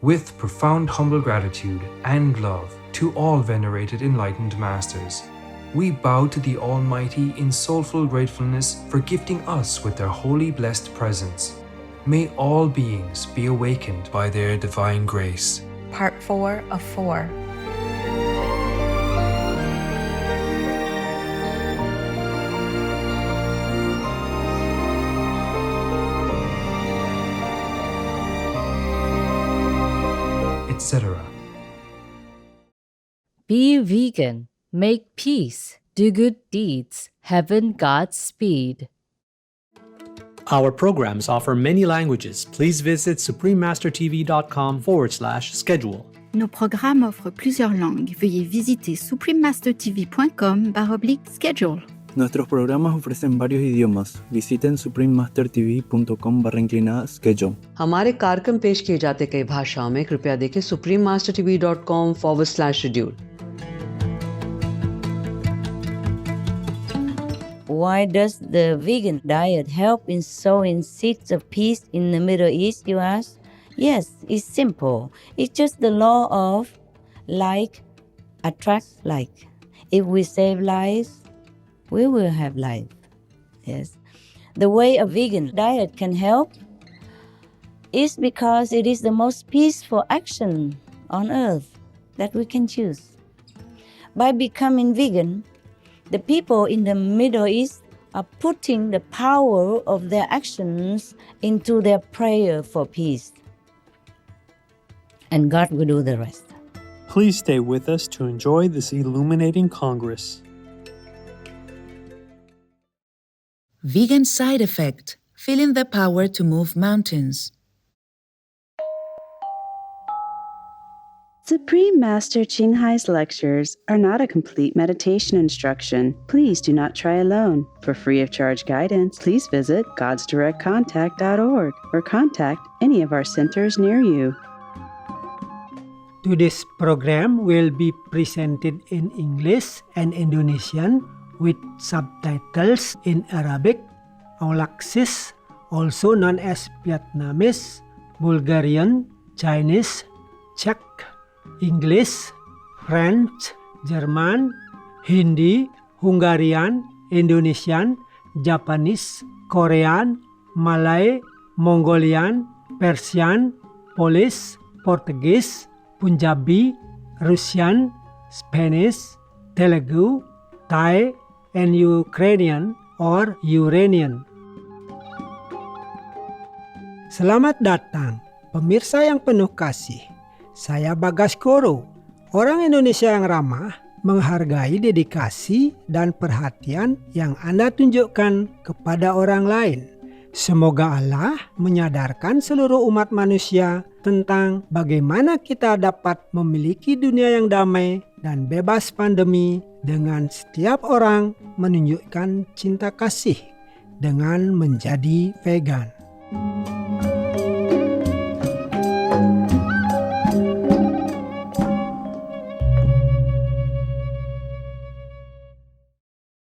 With profound humble gratitude and love to all venerated enlightened masters, we bow to the Almighty in soulful gratefulness for gifting us with their holy blessed presence. May all beings be awakened by their divine grace. Part 4 of 4. Etc. Be vegan, make peace, do good deeds, heaven Godspeed. Our programs offer many languages. Please visit suprememastertv.com/schedule. Nos programmes offrent plusieurs langues. Veuillez visiter suprememastertv.com/schedule. Nuestros programas ofrecen varios idiomas. Visiten suprememastertv.com/schedule. हमारे कार्यक्रम पेश किए जाते कई भाषाओं में कृपया देखें suprememastertv.com/schedule. Why does the vegan diet help in sowing seeds of peace in the Middle East, you ask? Yes, it's simple. It's just the law of like attracts like. If we save lives, we will have life. Yes. The way a vegan diet can help is because it is the most peaceful action on earth that we can choose. By becoming vegan, the people in the Middle East are putting the power of their actions into their prayer for peace. And God will do the rest. Please stay with us to enjoy this illuminating Congress. Vegan side effect: feeling the power to move mountains. Supreme Master Ching Hai's lectures are not a complete meditation instruction. Please do not try alone. For free of charge guidance, please visit godsdirectcontact.org or contact any of our centers near you. Today's program will be presented in English and Indonesian with subtitles in Arabic, Aulacese, also known as Vietnamese, Bulgarian, Chinese, Czech, English, French, German, Hindi, Hungarian, Indonesian, Japanese, Korean, Malay, Mongolian, Persian, Polish, Portuguese, Punjabi, Russian, Spanish, Telugu, Thai, and Ukrainian or Uranian. Selamat datang, pemirsa yang penuh kasih. Saya Bagas Koro, orang Indonesia yang ramah, menghargai dedikasi dan perhatian yang Anda tunjukkan kepada orang lain. Semoga Allah menyadarkan seluruh umat manusia tentang bagaimana kita dapat memiliki dunia yang damai dan bebas pandemi dengan setiap orang menunjukkan cinta kasih dengan menjadi vegan.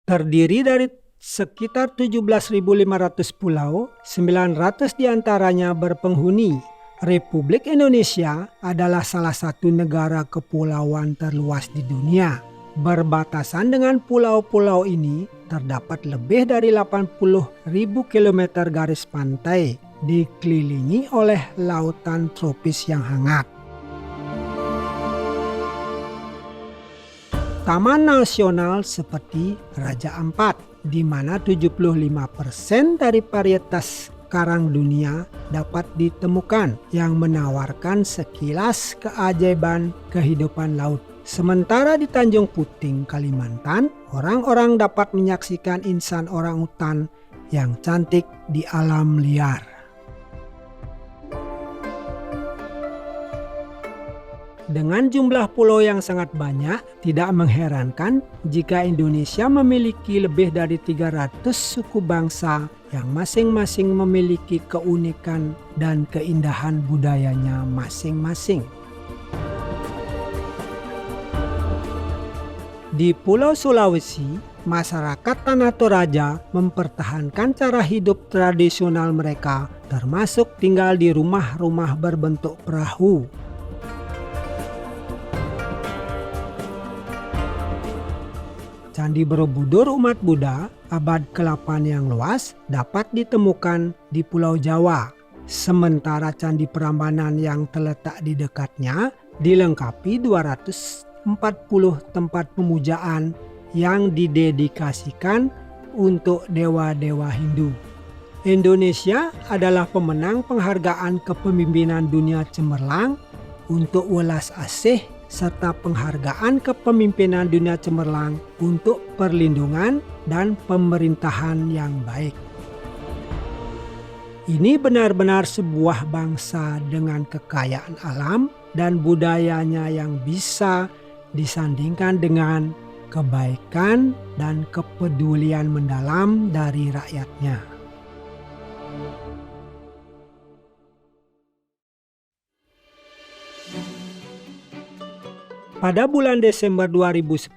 Terdiri dari sekitar 17.500 pulau, 900 diantaranya berpenghuni. Republik Indonesia adalah salah satu negara kepulauan terluas di dunia. Berbatasan dengan pulau-pulau ini terdapat lebih dari 80.000 km garis pantai, dikelilingi oleh lautan tropis yang hangat. Taman nasional seperti Raja Ampat, di mana 75% dari varietas karang dunia dapat ditemukan yang menawarkan sekilas keajaiban kehidupan laut. Sementara di Tanjung Puting, Kalimantan, orang-orang dapat menyaksikan insan orangutan yang cantik di alam liar. Dengan jumlah pulau yang sangat banyak, tidak mengherankan jika Indonesia memiliki lebih dari 300 suku bangsa yang masing-masing memiliki keunikan dan keindahan budayanya masing-masing. Di Pulau Sulawesi, masyarakat Tanah Toraja mempertahankan cara hidup tradisional mereka termasuk tinggal di rumah-rumah berbentuk perahu. Candi Borobudur umat Buddha abad ke-8 yang luas dapat ditemukan di Pulau Jawa. Sementara Candi Prambanan yang terletak di dekatnya dilengkapi 240 tempat pemujaan yang didedikasikan untuk dewa-dewa Hindu. Indonesia adalah pemenang penghargaan kepemimpinan dunia cemerlang untuk welas asih serta penghargaan kepemimpinan dunia cemerlang untuk perlindungan dan pemerintahan yang baik. Ini benar-benar sebuah bangsa dengan kekayaan alam dan budayanya yang bisa disandingkan dengan kebaikan dan kepedulian mendalam dari rakyatnya. Pada bulan Desember 2010,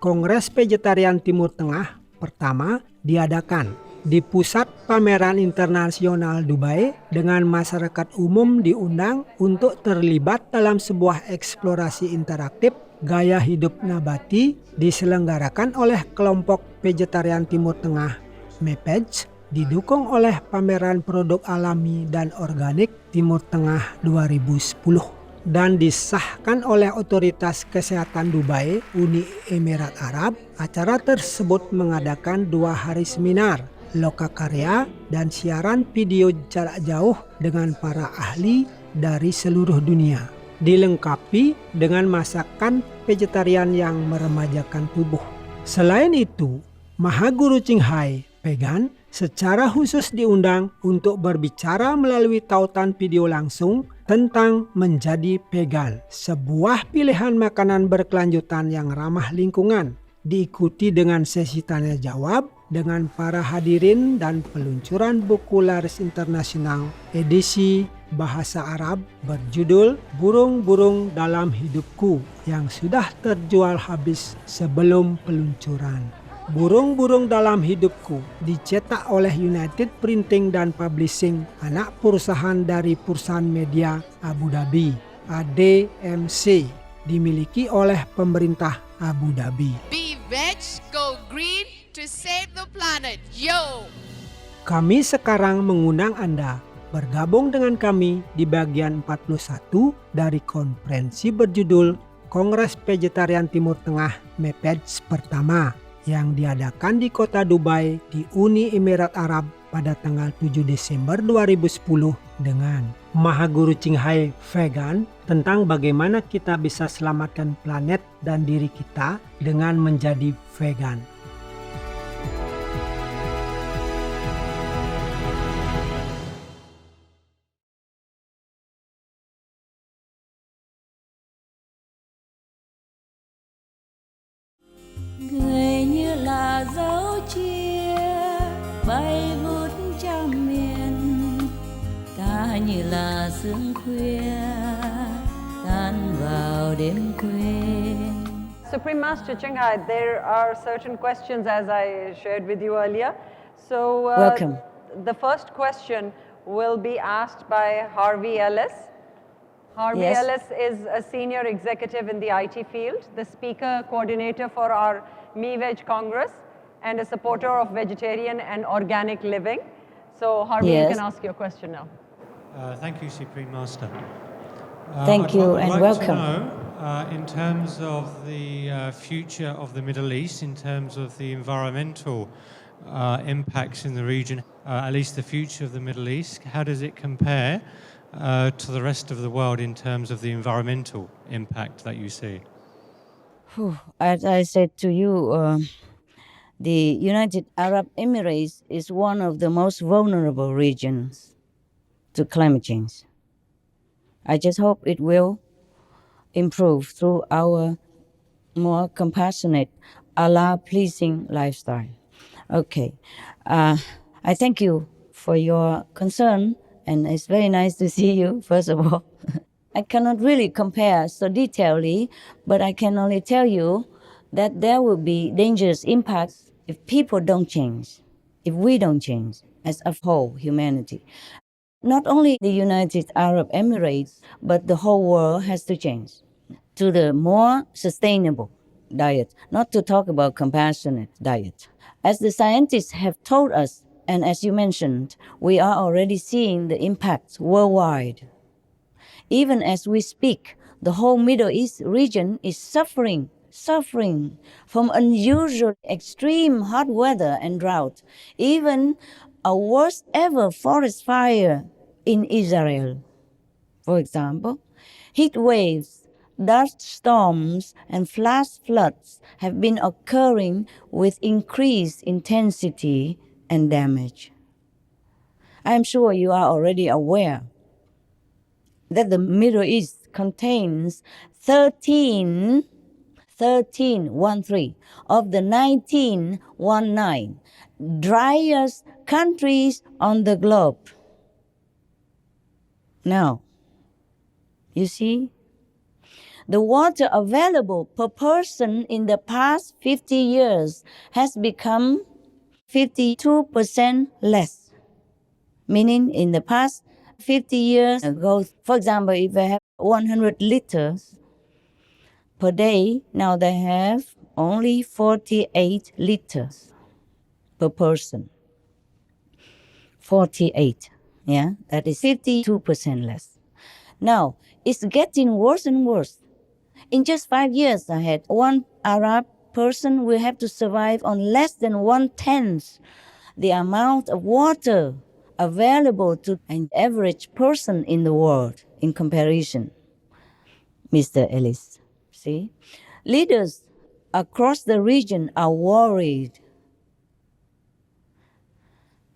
Kongres Vegetarian Timur Tengah pertama diadakan di Pusat Pameran Internasional Dubai dengan masyarakat umum diundang untuk terlibat dalam sebuah eksplorasi interaktif gaya hidup nabati diselenggarakan oleh kelompok Vegetarian Timur Tengah MEVEG didukung oleh Pameran Produk Alami dan Organik Timur Tengah 2010. Dan disahkan oleh Otoritas Kesehatan Dubai, Uni Emirat Arab. Acara tersebut mengadakan 2 hari seminar, lokakarya, dan siaran video jarak jauh dengan para ahli dari seluruh dunia. Dilengkapi dengan masakan vegetarian yang meremajakan tubuh. Selain itu, Mahaguru Qinghai Vegan secara khusus diundang untuk berbicara melalui tautan video langsung tentang menjadi vegan, sebuah pilihan makanan berkelanjutan yang ramah lingkungan, diikuti dengan sesi tanya jawab dengan para hadirin dan peluncuran buku laris internasional edisi bahasa Arab berjudul Burung-burung dalam hidupku yang sudah terjual habis sebelum peluncuran. Burung-burung dalam hidupku dicetak oleh United Printing dan Publishing, anak perusahaan dari perusahaan media Abu Dhabi, ADMC, dimiliki oleh pemerintah Abu Dhabi. MEVEG, go green to save the planet. Yo! Kami sekarang mengundang Anda bergabung dengan kami di bagian 41 dari konferensi berjudul Kongres Vegetarian Timur Tengah MEVEG pertama yang diadakan di kota Dubai di Uni Emirat Arab pada tanggal 7 Desember 2010 dengan Mahaguru Qinghai Vegan tentang bagaimana kita bisa selamatkan planet dan diri kita dengan menjadi vegan. Người như là dấu chia bay vút trong miền, ta như là sương khuya tan vào đêm quên. Supreme Master Qinghai, there are certain questions as I shared with you earlier. So Welcome. The first question will be asked by Harvey Ellis. Harvey Yes. Ellis is a senior executive in the IT field, the speaker coordinator for our MEVEG Congress, and a supporter of vegetarian and organic living. So Harvey, you Yes. can ask your question now. Thank you, Supreme Master. Thank you I'd and like welcome. to know, in terms of the future of the Middle East, in terms of the environmental impacts in the region, at least the future of the Middle East, how does it compare to the rest of the world in terms of the environmental impact that you see? As I said to you, the United Arab Emirates is one of the most vulnerable regions to climate change. I just hope it will improve through our more compassionate, Allah-pleasing lifestyle. Okay, I thank you for your concern, and it's very nice to see you, first of all. I cannot really compare so detailedly, but I can only tell you that there will be dangerous impacts if people don't change, if we don't change as a whole humanity. Not only the United Arab Emirates, but the whole world has to change to the more sustainable diet, not to talk about compassionate diet. As the scientists have told us, and as you mentioned, we are already seeing the impacts worldwide. Even as we speak, the whole Middle East region is suffering from unusual extreme hot weather and drought, even a worst ever forest fire in Israel. For example, heat waves, dust storms, and flash floods have been occurring with increased intensity and damage. I am sure you are already aware that the Middle East contains 13 of the 19 driest countries on the globe. Now, you see, the water available per person in the past 50 years has become 52% less. Meaning in the past 50 years ago, for example, if they have 100 liters per day, now they have only 48 liters per person. 48, yeah, that is 52% less. Now, it's getting worse and worse. In just 5 years ahead, one Arab person will have to survive on less than 1/10 the amount of water available to an average person in the world in comparison. Mr. Ellis, see? Leaders across the region are worried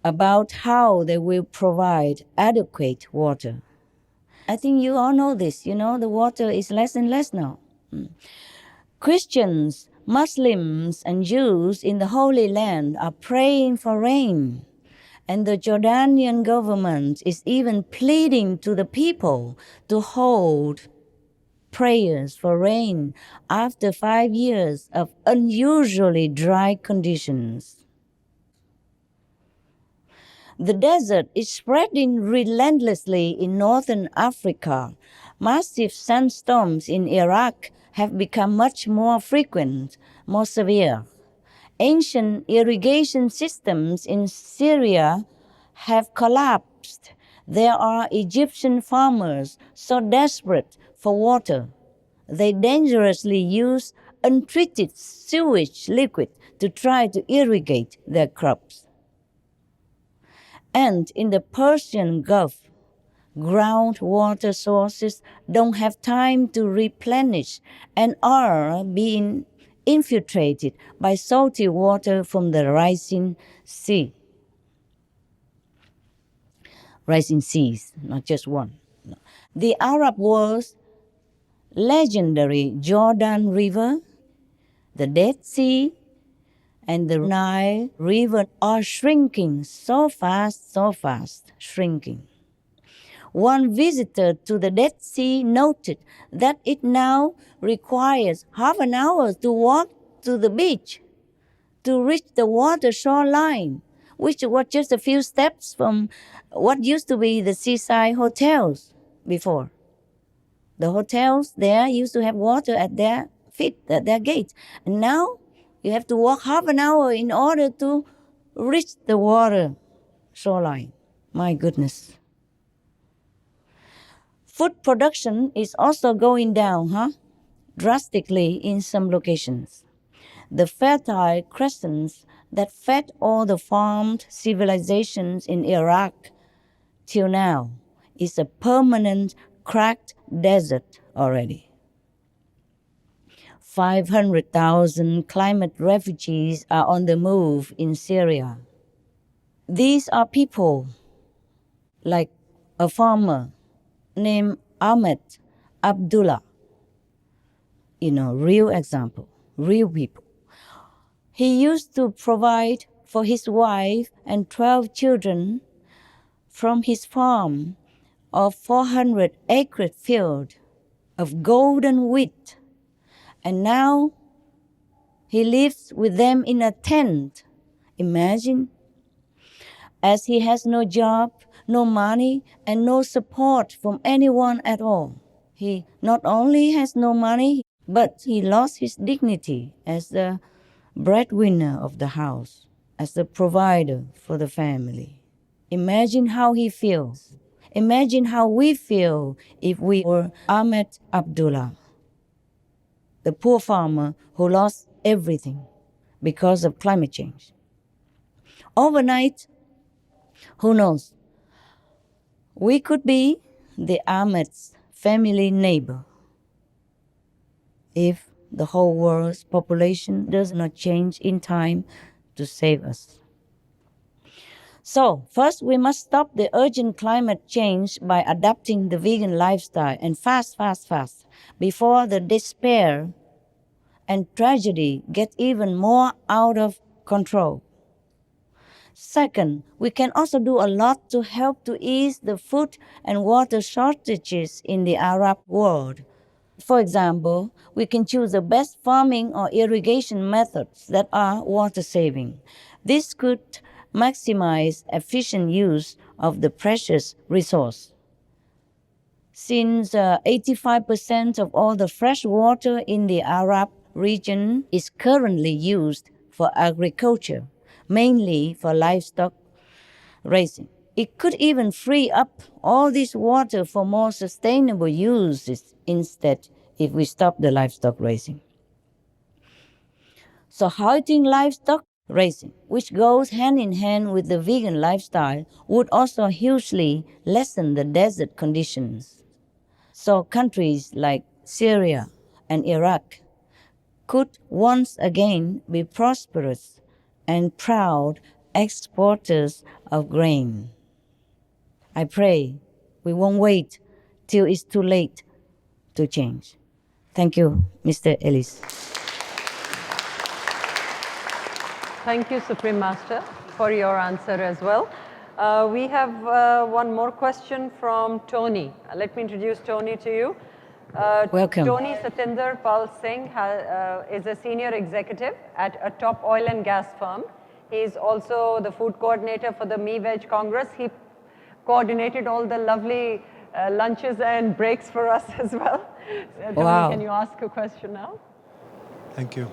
about how they will provide adequate water. I think you all know this. The water is less and less now. Christians, Muslims, and Jews in the Holy Land are praying for rain. And the Jordanian government is even pleading to the people to hold prayers for rain after 5 years of unusually dry conditions. The desert is spreading relentlessly in northern Africa. Massive sandstorms in Iraq have become much more frequent, more severe. Ancient irrigation systems in Syria have collapsed. There are Egyptian farmers so desperate for water, they dangerously use untreated sewage liquid to try to irrigate their crops. And in the Persian Gulf, groundwater sources don't have time to replenish and are being infiltrated by salty water from the rising seas, not just one. The Arab world's legendary Jordan River, the Dead Sea, and the Nile River are shrinking so fast, shrinking. One visitor to the Dead Sea noted that it now requires half an hour to walk to the beach to reach the water shoreline, which was just a few steps from what used to be the seaside hotels before. The hotels there used to have water at their feet, at their gates. And now you have to walk half an hour in order to reach the water shoreline. My goodness. Food production is also going down, drastically in some locations. The fertile crescents that fed all the farmed civilizations in Iraq till now is a permanent cracked desert already. 500,000 climate refugees are on the move in Syria. These are people like a farmer named Ahmed Abdullah. Real example, real people. He used to provide for his wife and 12 children from his farm of 400-acre field of golden wheat. And now he lives with them in a tent. Imagine. As he has no job, no money, and no support from anyone at all. He not only has no money, but he lost his dignity as the breadwinner of the house, as the provider for the family. Imagine how he feels. Imagine how we feel if we were Ahmed Abdullah, the poor farmer who lost everything because of climate change. Overnight, who knows? We could be the Ahmed's family neighbor if the whole world's population does not change in time to save us. So, first we must stop the urgent climate change by adapting the vegan lifestyle and fast before the despair and tragedy get even more out of control. Second, we can also do a lot to help to ease the food and water shortages in the Arab world. For example, we can choose the best farming or irrigation methods that are water saving. This could maximize efficient use of the precious resource. Since 85% of all the fresh water in the Arab region is currently used for agriculture, mainly for livestock raising. It could even free up all this water for more sustainable uses instead if we stop the livestock raising. So halting livestock raising, which goes hand in hand with the vegan lifestyle, would also hugely lessen the desert conditions. So countries like Syria and Iraq could once again be prosperous and proud exporters of grain. I pray we won't wait till it's too late to change. Thank you, Mr. Ellis. Thank you, Supreme Master, for your answer as well. We have one more question from Tony. Let me introduce Tony to you. Welcome. Tony Satinder Pal Singh is a senior executive at a top oil and gas firm. He is also the food coordinator for the MEVEG Congress. He coordinated all the lovely lunches and breaks for us as well. Tony, wow. Can you ask a question now? Thank you.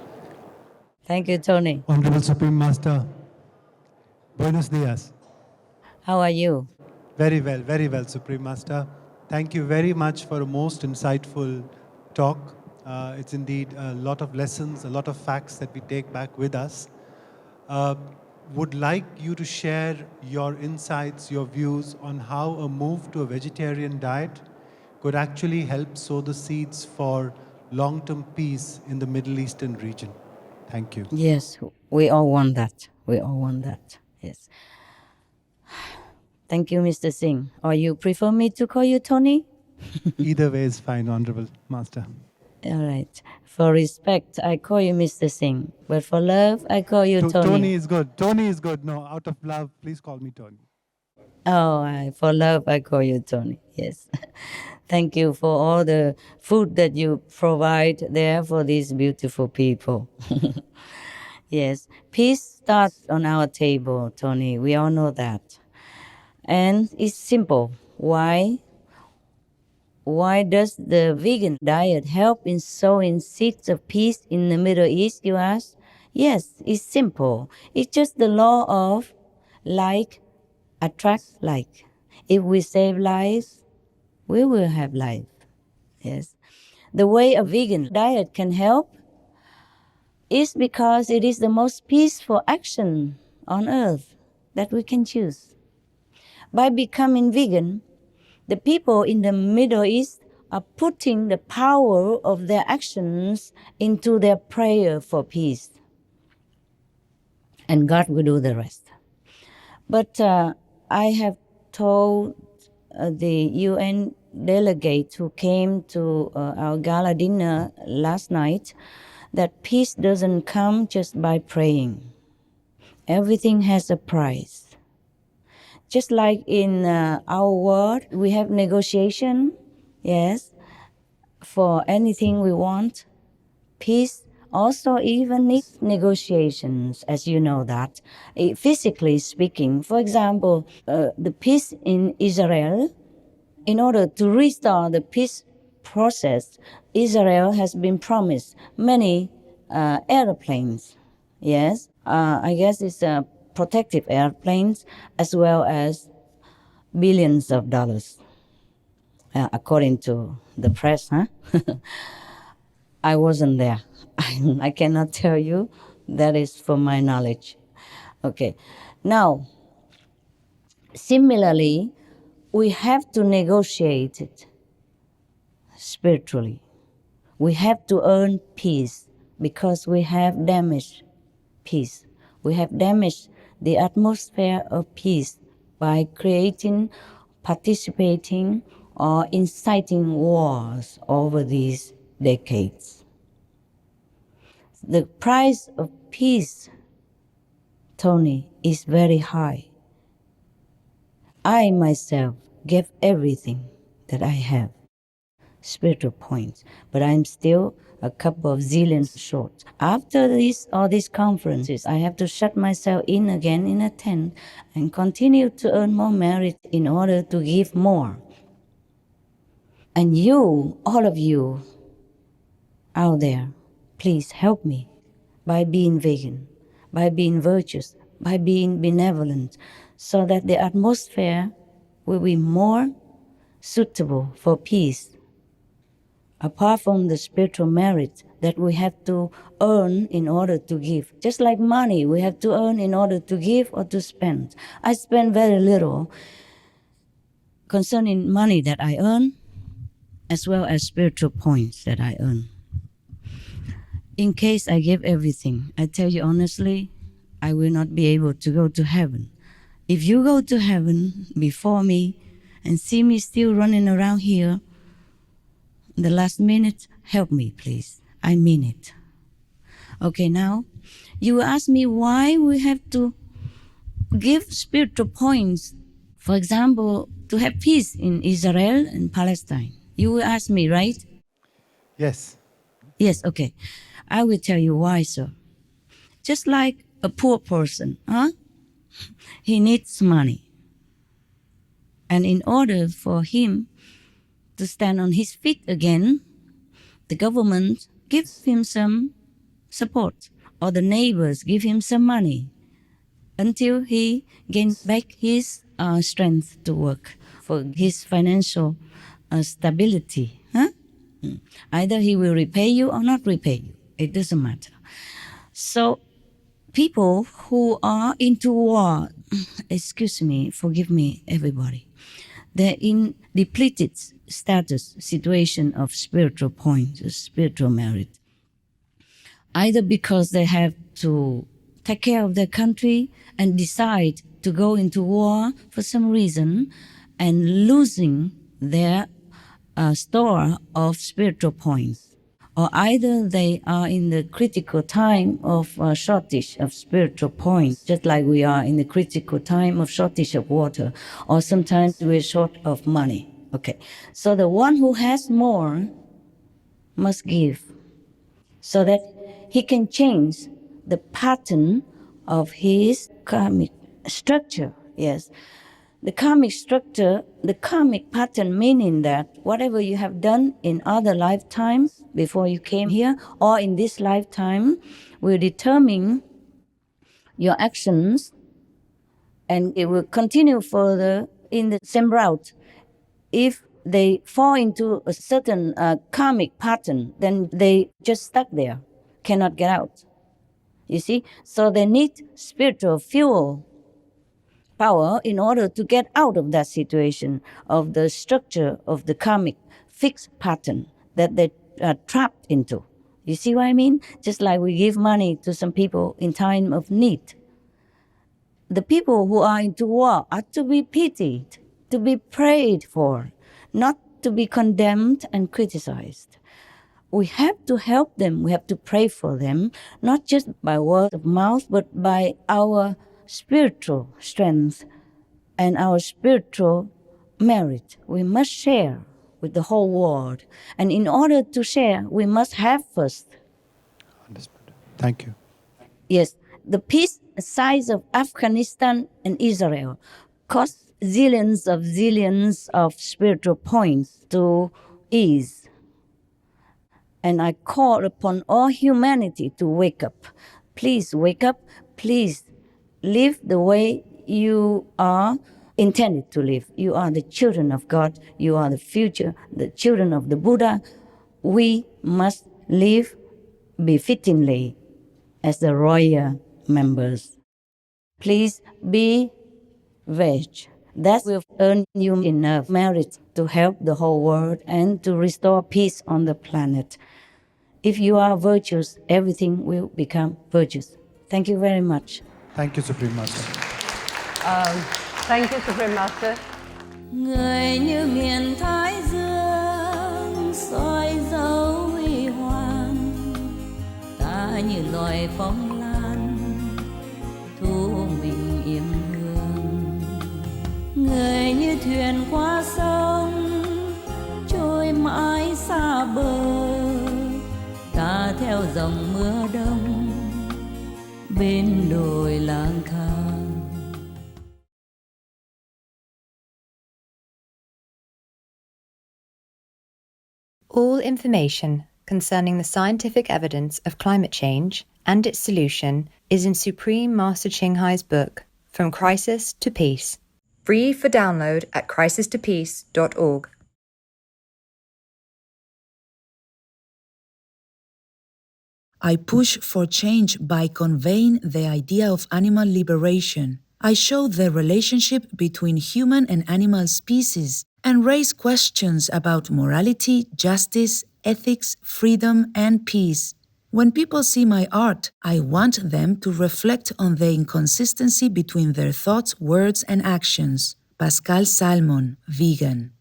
Thank you, Tony. Honorable Supreme Master, buenos dias. How are you? Very well, Supreme Master. Thank you very much for a most insightful talk. It's indeed a lot of lessons, a lot of facts that we take back with us. Would like you to share your insights, your views on how a move to a vegetarian diet could actually help sow the seeds for long-term peace in the Middle Eastern region. Thank you. Yes, we all want that. We all want that. Yes. Thank you, Mr. Singh. Or you prefer me to call you Tony? Either way is fine, Honorable Master. All right. For respect, I call you Mr. Singh. But for love, I call you Tony. Tony is good. Tony is good. No, out of love, please call me Tony. Oh, for love, I call you Tony. Yes. Thank you for all the food that you provide there for these beautiful people. Yes. Peace starts on our table, Tony. We all know that. And it's simple. Why? Why does the vegan diet help in sowing seeds of peace in the Middle East, you ask? Yes, it's simple. It's just the law of like attracts like. If we save lives, we will have life. Yes. The way a vegan diet can help is because it is the most peaceful action on earth that we can choose. By becoming vegan, the people in the Middle East are putting the power of their actions into their prayer for peace. And God will do the rest. But I have told the UN delegate who came to our gala dinner last night that peace doesn't come just by praying. Everything has a price. Just like in our world, we have negotiation, yes, for anything we want. Peace also even needs negotiations, as you know that. Physically speaking, for example, the peace in Israel, in order to restart the peace process, Israel has been promised many airplanes. Yes, I guess it's protective airplanes as well as billions of dollars, according to the press. Huh? I wasn't there. I cannot tell you. That is from my knowledge. Okay. Now, similarly, we have to negotiate it spiritually. We have to earn peace because we have damaged peace. We have damaged the atmosphere of peace by creating, participating, or inciting wars over these decades. The price of peace, Tony, is very high. I myself gave everything that I have, spiritual points, but I'm still a couple of zillions short. After all these conferences, I have to shut myself in again in a tent and continue to earn more merit in order to give more. And you, all of you out there, please help me by being vegan, by being virtuous, by being benevolent, so that the atmosphere will be more suitable for peace. Apart from the spiritual merit that we have to earn in order to give. Just like money, we have to earn in order to give or to spend. I spend very little concerning money that I earn, as well as spiritual points that I earn. In case I give everything, I tell you honestly, I will not be able to go to heaven. If you go to heaven before me and see me still running around here, the last minute, help me, please. I mean it. Okay, now, you ask me why we have to give spiritual points, for example, to have peace in Israel and Palestine. You will ask me, right? Yes. Yes, okay. I will tell you why, sir. Just like a poor person, he needs money. And in order for him to stand on his feet again, the government gives him some support, or the neighbors give him some money until he gains back his strength to work for his financial stability. Either he will repay you or not repay you. It doesn't matter. So people who are into war, excuse me, forgive me, everybody, they're in depleted status, situation of spiritual points, spiritual merit. Either because they have to take care of their country and decide to go into war for some reason and losing their store of spiritual points. Or either they are in the critical time of shortage of spiritual points, just like we are in the critical time of shortage of water, or sometimes we're short of money. Okay, so the one who has more must give, so that he can change the pattern of his karmic structure. Yes. The karmic structure, the karmic pattern, meaning that whatever you have done in other lifetimes before you came here or in this lifetime will determine your actions, and it will continue further in the same route. If they fall into a certain karmic pattern, then they just stuck there, cannot get out. You see? So they need spiritual fuel power in order to get out of that situation of the structure of the karmic fixed pattern that they are trapped into. You see what I mean? Just like we give money to some people in time of need. The people who are into war are to be pitied, to be prayed for, not to be condemned and criticized. We have to help them. We have to pray for them, not just by word of mouth, but by our spiritual strength and our spiritual merit. We must share with the whole world. And in order to share, we must have first. Thank you. Yes, the peace size of Afghanistan and Israel costs zillions of spiritual points to ease. And I call upon all humanity to wake up. Please wake up. Please live the way you are intended to live. You are the children of God. You are the future, the children of the Buddha. We must live befittingly as the royal members. Please be veg. That will earn you enough merit to help the whole world and to restore peace on the planet. If you are virtuous, everything will become virtuous. Thank you very much. Thank you, Supreme Master. Thank you, Supreme Master. Người như miền Thái Dương soi dấu huy hoàng, ta như loài phong lan thu mình yếm hương. Người như thuyền qua sông trôi mãi xa bờ, ta theo dòng mưa đông bên đồi lang thang. All information concerning the scientific evidence of climate change and its solution is in Supreme Master Ching Hai's book, From Crisis to Peace, free for download at crisistopeace.org. I push for change by conveying the idea of animal liberation. I show the relationship between human and animal species and raise questions about morality, justice, ethics, freedom, and peace. When people see my art, I want them to reflect on the inconsistency between their thoughts, words, and actions. Pascal Salmon, vegan.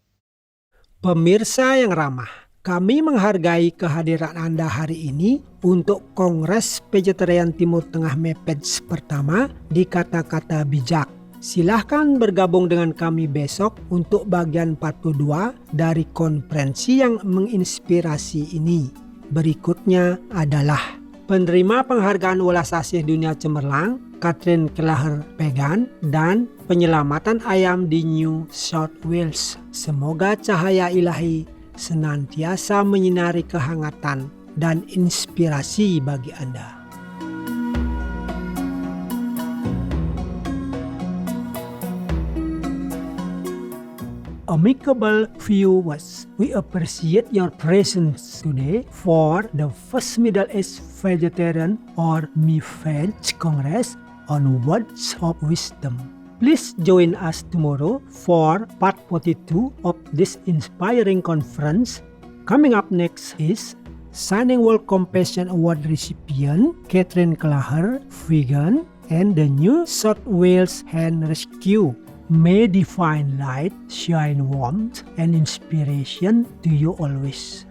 Pemirsa yang ramah, kami menghargai kehadiran Anda hari ini untuk Kongres Vegetarian Timur Tengah MEVEG pertama di Kata-Kata Bijak. Silahkan bergabung dengan kami besok untuk bagian 42 dari konferensi yang menginspirasi ini. Berikutnya adalah penerima penghargaan welas asih dunia cemerlang, Catherine Kelleher Vegan, dan penyelamatan ayam di New South Wales. Semoga cahaya ilahi senantiasa menyinari kehangatan dan inspirasi bagi Anda. Amicable viewers, we appreciate your presence today for the first Middle East Vegetarian or MEVEG Congress on Words of Wisdom. Please join us tomorrow for part 42 of this inspiring conference. Coming up next is Shining World Compassion Award recipient Catherine Kelleher, vegan, and the New South Wales Hen Rescue. May divine light shine warmth and inspiration to you always.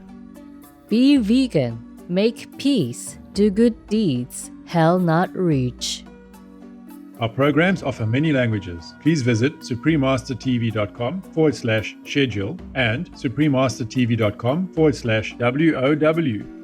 Be vegan, make peace, do good deeds, hell not reach. Our programs offer many languages. Please visit suprememastertv.com/schedule and suprememastertv.com/WOW.